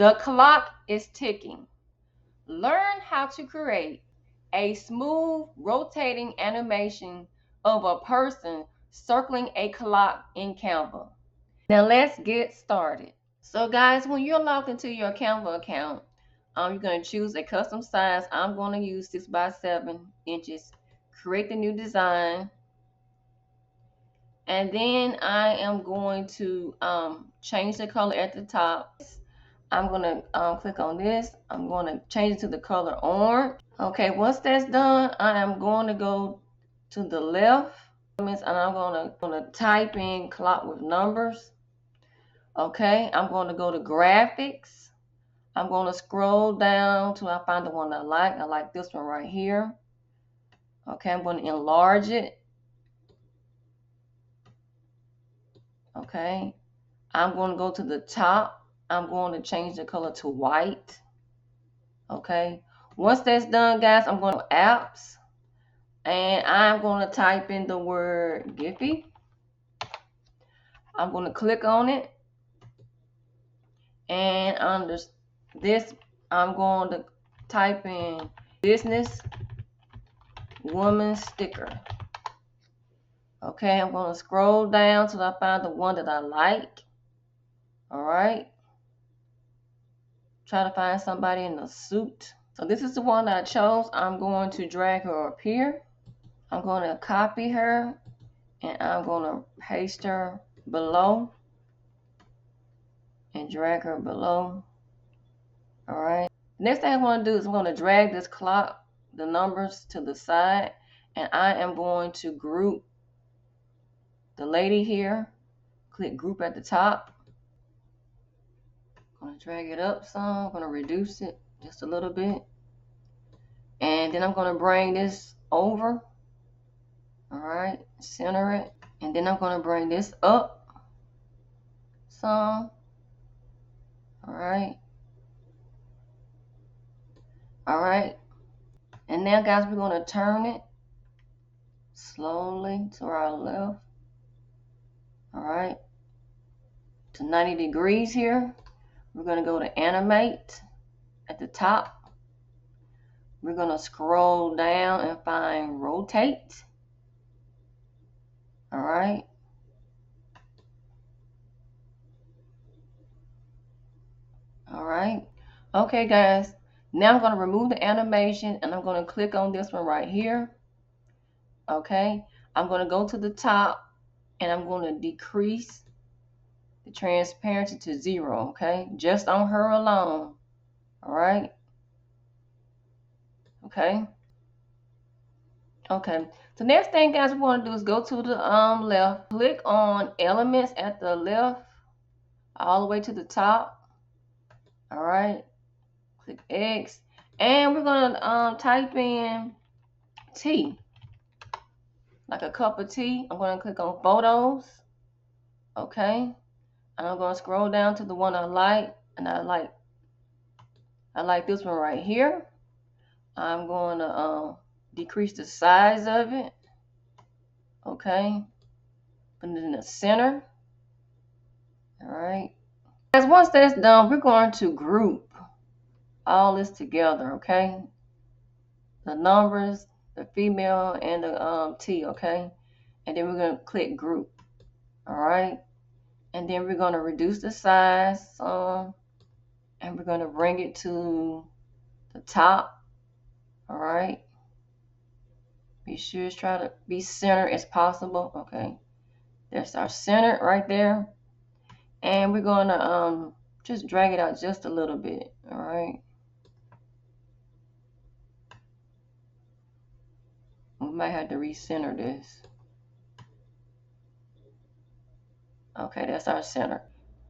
The clock is ticking. Learn how to create a smooth rotating animation of a person circling a clock in Canva. Now let's get started. So guys, when you're logged into your Canva account, you're going to choose a custom size. I'm going to use 6 by 7 inches. Create the new design. And then I am going to change the color at the top. I'm going to click on this. I'm going to change it to the color orange. Okay, once that's done, I am going to go to the left and I'm going to type in clock with numbers. Okay, I'm going to go to graphics. I'm going to scroll down till I find the one I like. I like this one right here. Okay, I'm going to enlarge it. Okay, I'm going to go to the top. I'm going to change the color to white. Okay, once that's done, guys, I'm going to apps and I'm going to type in the word Giphy. I'm going to click on it, and under this, I'm going to type in business woman sticker. Okay, I'm going to scroll down till I find the one that I like. All right. Try to find somebody in a suit. So this is the one that I chose. I'm going to drag her up here. I'm going to copy her and I'm going to paste her below and drag her below. All right. Next thing I'm going to do is I'm going to drag this clock, the numbers to the side, and I am going to group the lady here. Click group at the top. I'm going to drag it up some. I'm going to reduce it just a little bit. And then I'm going to bring this over. All right, center it. And then I'm going to bring this up some. All right. All right. And now, guys, we're going to turn it slowly to our left. All right. To 90 degrees here. We're going to go to Animate at the top. We're going to scroll down and find Rotate. All right. All right. Okay, guys. Now I'm going to remove the animation and I'm going to click on this one right here. Okay. I'm going to go to the top and I'm going to decrease the transparency to 0. Okay. Just on her alone. All right. Okay. Okay. So next thing, guys, we want to do is go to the left. Click on elements at the left all the way to the top. All right. Click X. And we're going to type in tea. Like a cup of tea. I'm going to click on photos. Okay. And I'm going to scroll down to the one I like. And I like this one right here. I'm going to decrease the size of it. Okay. Put it in the center. All right. Guys, once that's done, we're going to group all this together. Okay. The numbers, the female, and the T. Okay. And then we're going to click group. All right. And then we're going to reduce the size some. And we're going to bring it to the top. All right. Be sure to try to be centered as possible. Okay. There's our center right there. And we're going to just drag it out just a little bit. All right. We might have to recenter this. Okay, that's our center.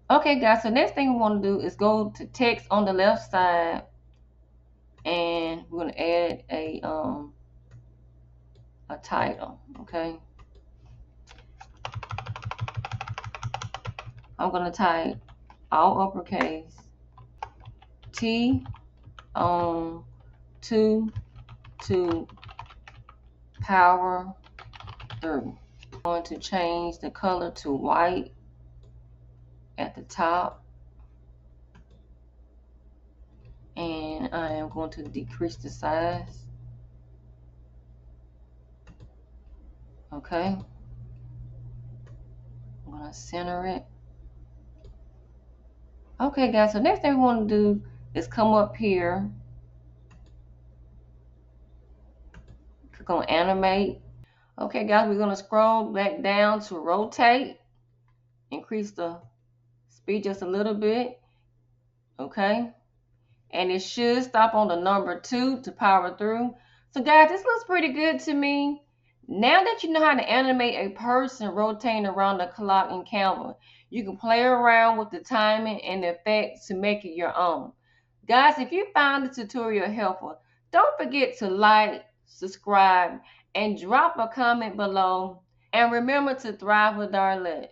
Okay, guys, so next thing we want to do is go to text on the left side. And we're going to add a title. Okay. I'm going to type all uppercase T on 2 to power 3. I'm going to change the color to white at the top. then I am going to decrease the size. Okay. I'm going to center it. Okay, guys, so next thing we want to do is come up here, click on Animate. Okay, guys, we're going to scroll back down to Rotate, increase the speed just a little bit. Okay, and it should stop on the number 2 to power through. So, guys, this looks pretty good to me. Now that you know how to animate a person rotating around the clock in Canva, you can play around with the timing and the effects to make it your own. Guys, if you found the tutorial helpful, don't forget to like, subscribe, and drop a comment below. And remember to thrive with Darlette.